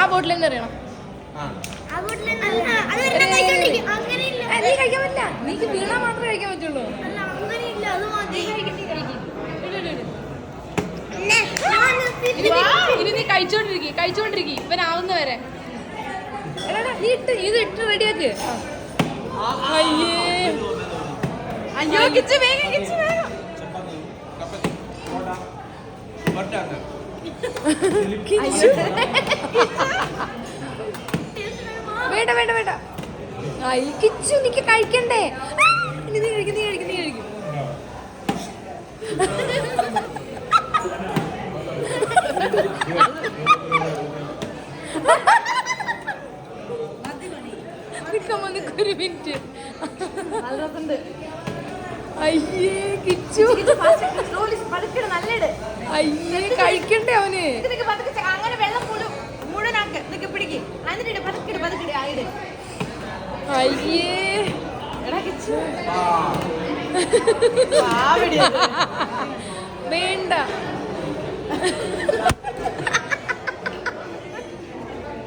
ആ ബോട്ടിൽ തന്നെ അറിയണം. നീ കഴിക്കാൻ പറ്റില്ല, നീക്ക് വീണാ മാത്രമേ കഴിക്കാൻ പറ്റുള്ളൂ. ഇനി നീ കഴിച്ചോണ്ടിരിക്കും ഇവനാവുന്ന വരെ. നീ ഇത് ഇട്ട് റെഡിയാക്ക്. അയ്യോ കിച്ചു വേഗം. വേണ്ട കിച്ചു നിക്ക് കഴിക്കണ്ടേ. നീ കഴിക്കും. ഒരു മിനിറ്റ്. അയ്യേ കിച്ചു അയ്യേ കഴിക്കണ്ടേ അവന്. അങ്ങനെ വെള്ളം മുഴുവനാക്ക് പിടിക്ക്. എന്നിട്ട് പതുക്കിട് ആയിട്. അയ്യേ വേണ്ട